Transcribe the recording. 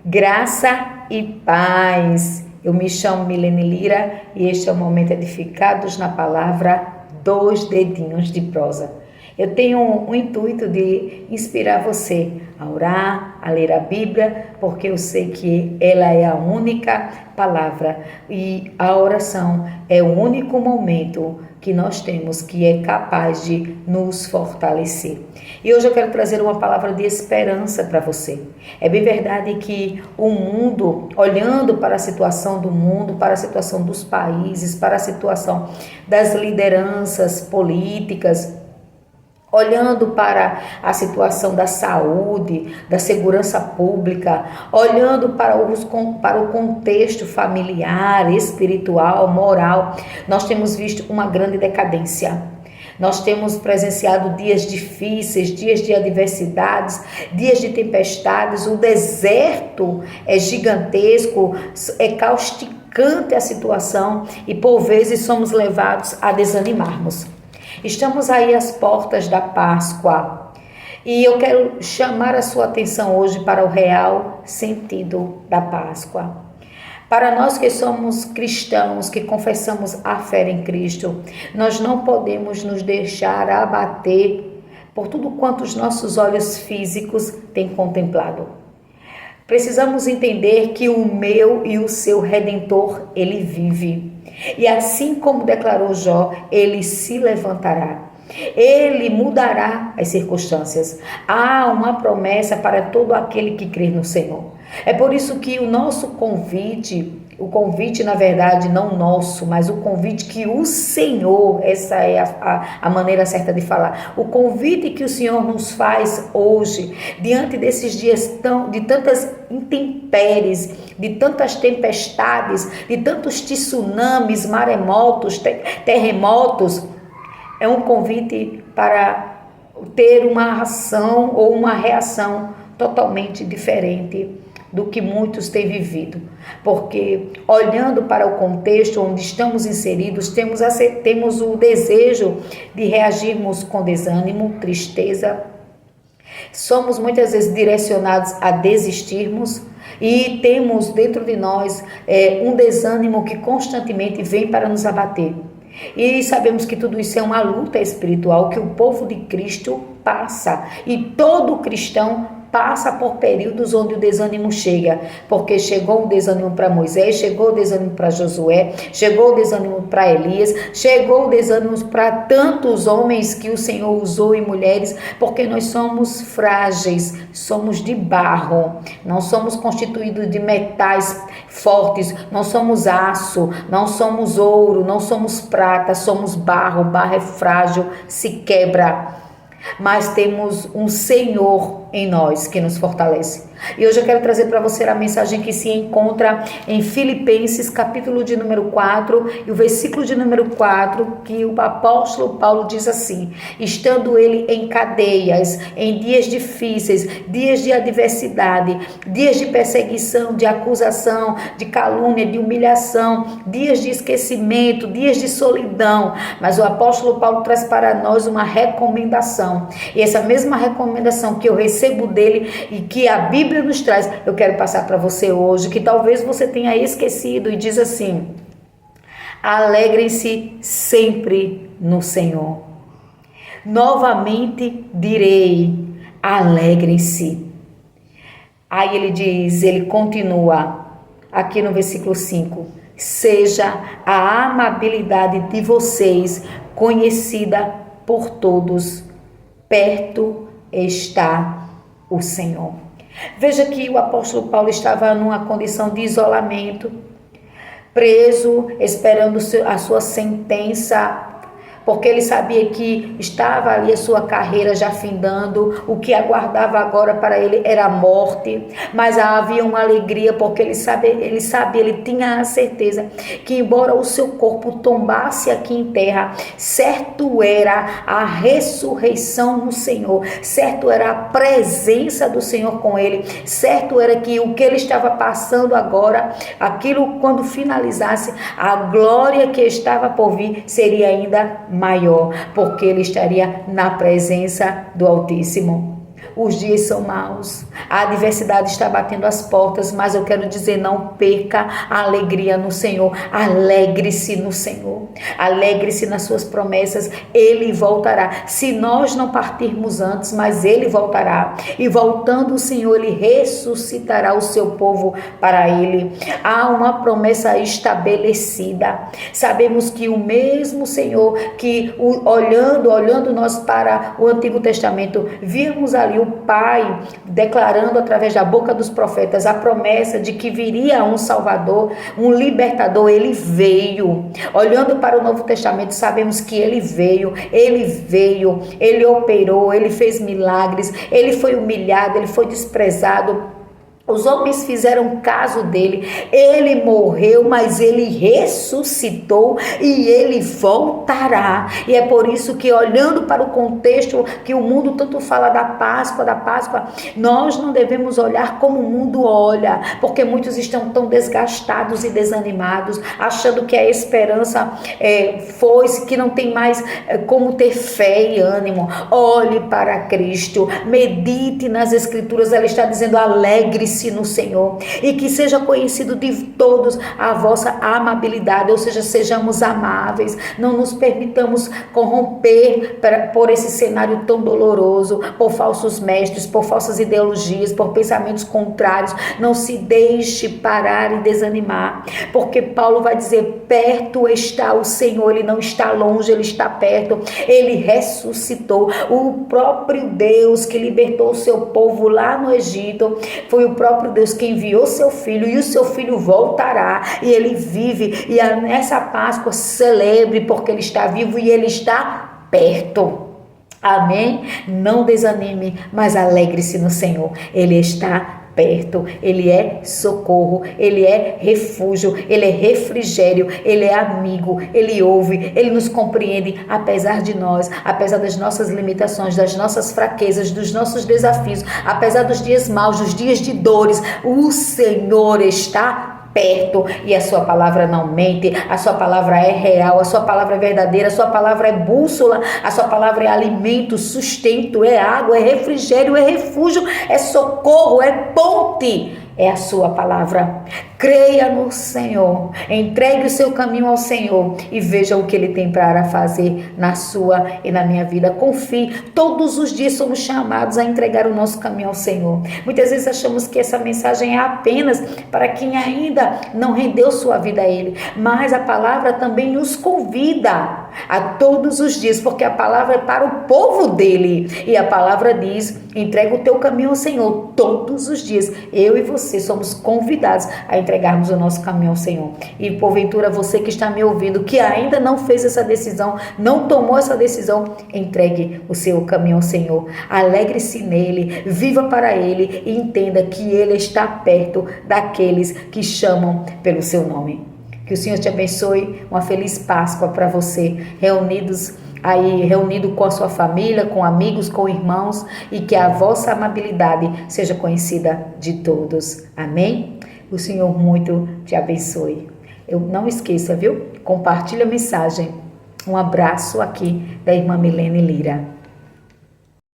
Graça e paz. Eu me chamo Milene Lira e este é o Momento Edificados na Palavra, 2 dedinhos de prosa. Eu tenho o intuito de inspirar você a orar, a ler a Bíblia, porque eu sei que ela é a única palavra e a oração é o único momento que nós temos que é capaz de nos fortalecer. E hoje eu quero trazer uma palavra de esperança para você. É bem verdade que o mundo, olhando para a situação do mundo, para a situação dos países, para a situação das lideranças políticas, olhando para a situação da saúde, da segurança pública, olhando para o contexto familiar, espiritual, moral, nós temos visto uma grande decadência. Nós temos presenciado dias difíceis, dias de adversidades, dias de tempestades. O deserto é gigantesco, é causticante a situação e por vezes somos levados a desanimarmos. Estamos aí às portas da Páscoa e eu quero chamar a sua atenção hoje para o real sentido da Páscoa. Para nós que somos cristãos, que confessamos a fé em Cristo, nós não podemos nos deixar abater por tudo quanto os nossos olhos físicos têm contemplado. Precisamos entender que o meu e o seu Redentor, ele vive. E assim como declarou Jó, ele se levantará. Ele mudará as circunstâncias. Há uma promessa para todo aquele que crê no Senhor. É por isso que o nosso convite na verdade não nosso, mas o convite que o Senhor, essa é a maneira certa de falar, o convite que o Senhor nos faz hoje, diante desses dias de tantas intempéries, de tantas tempestades, de tantos tsunamis, maremotos, terremotos, é um convite para ter uma ação ou uma reação totalmente diferente do que muitos têm vivido, porque olhando para o contexto onde estamos inseridos, temos o desejo de reagirmos com desânimo, tristeza, somos muitas vezes direcionados a desistirmos e temos dentro de nós um desânimo que constantemente vem para nos abater. E sabemos que tudo isso é uma luta espiritual que o povo de Cristo passa, e todo cristão passa por períodos onde o desânimo chega, porque chegou o desânimo para Moisés, chegou o desânimo para Josué, chegou o desânimo para Elias, chegou o desânimo para tantos homens que o Senhor usou e mulheres, porque nós somos frágeis, somos de barro, não somos constituídos de metais fortes, não somos aço, não somos ouro, não somos prata, somos barro, barro é frágil, se quebra. Mas temos um Senhor em nós que nos fortalece. E hoje eu quero trazer para você a mensagem que se encontra em Filipenses, capítulo de número 4, e o versículo de número 4, que o apóstolo Paulo diz assim: estando ele em cadeias, em dias difíceis, dias de adversidade, dias de perseguição, de acusação, de calúnia, de humilhação, dias de esquecimento, dias de solidão, mas o apóstolo Paulo traz para nós uma recomendação, e essa mesma recomendação que eu recebo dele e que a Bíblia nos traz, eu quero passar para você hoje, que talvez você tenha esquecido, e diz assim: alegrem-se sempre no Senhor. Novamente direi, alegrem-se. Aí ele continua aqui no versículo 5: seja a amabilidade de vocês conhecida por todos, perto está o Senhor. Veja que o apóstolo Paulo estava numa condição de isolamento, preso, esperando a sua sentença, porque ele sabia que estava ali a sua carreira já findando, o que aguardava agora para ele era a morte, mas havia uma alegria, porque ele tinha a certeza que embora o seu corpo tombasse aqui em terra, certo era a ressurreição no Senhor, certo era a presença do Senhor com ele, certo era que o que ele estava passando agora, aquilo quando finalizasse, a glória que estava por vir seria ainda maior, porque ele estaria na presença do Altíssimo. Os dias são maus, a adversidade está batendo as portas, mas eu quero dizer, não perca a alegria no Senhor. Alegre-se no Senhor, alegre-se nas suas promessas. Ele voltará, se nós não partirmos antes, mas Ele voltará, e voltando o Senhor, Ele ressuscitará o seu povo para Ele. Há uma promessa estabelecida. Sabemos que o mesmo Senhor que olhando nós para o Antigo Testamento, vimos ali o Pai declarando através da boca dos profetas a promessa de que viria um Salvador, um libertador. Ele veio. Olhando para o Novo Testamento, sabemos que ele veio, ele operou, ele fez milagres, ele foi humilhado, ele foi desprezado. Os homens fizeram caso dele, ele morreu, mas ele ressuscitou e ele voltará. E é por isso que, olhando para o contexto que o mundo tanto fala da Páscoa, nós não devemos olhar como o mundo olha, porque muitos estão tão desgastados e desanimados, achando que a esperança foi-se, que não tem mais como ter fé e ânimo. Olhe para Cristo, medite nas Escrituras, ela está dizendo: alegre-se no Senhor, e que seja conhecido de todos a vossa amabilidade, ou seja, sejamos amáveis, não nos permitamos corromper por esse cenário tão doloroso, por falsos mestres, por falsas ideologias, por pensamentos contrários. Não se deixe parar e desanimar, porque Paulo vai dizer: perto está o Senhor, Ele não está longe, Ele está perto. Ele ressuscitou. O próprio Deus que libertou o seu povo lá no Egito foi o próprio Deus que enviou seu filho, e o seu filho voltará, e ele vive. E nessa Páscoa celebre, porque ele está vivo e ele está perto. Amém? Não desanime, mas alegre-se no Senhor. Ele está perto, Ele é socorro, Ele é refúgio, Ele é refrigério, Ele é amigo, Ele ouve, Ele nos compreende, apesar de nós, apesar das nossas limitações, das nossas fraquezas, dos nossos desafios, apesar dos dias maus, dos dias de dores. O Senhor está perto, e a sua palavra não mente, a sua palavra é real, a sua palavra é verdadeira, a sua palavra é bússola, a sua palavra é alimento, sustento, é água, é refrigério, é refúgio, é socorro, é ponte. É a sua palavra. Creia no Senhor, entregue o seu caminho ao Senhor e veja o que Ele tem para fazer na sua e na minha vida. Confie, todos os dias somos chamados a entregar o nosso caminho ao Senhor. Muitas vezes achamos que essa mensagem é apenas para quem ainda não rendeu sua vida a Ele, mas a palavra também nos convida a todos os dias, porque a palavra é para o povo dele, e a palavra diz: entrega o teu caminho ao Senhor todos os dias. Eu e você somos convidados a entregarmos o nosso caminho ao Senhor. E porventura você que está me ouvindo, que ainda não fez essa decisão, não tomou essa decisão, entregue o seu caminho ao Senhor. Alegre-se nele, viva para ele e entenda que ele está perto daqueles que chamam pelo seu nome. Que o Senhor te abençoe, uma feliz Páscoa para você, reunido com a sua família, com amigos, com irmãos, e que a vossa amabilidade seja conhecida de todos. Amém? O Senhor muito te abençoe. Não esqueça, viu? Compartilha a mensagem. Um abraço aqui da irmã Milene Lira.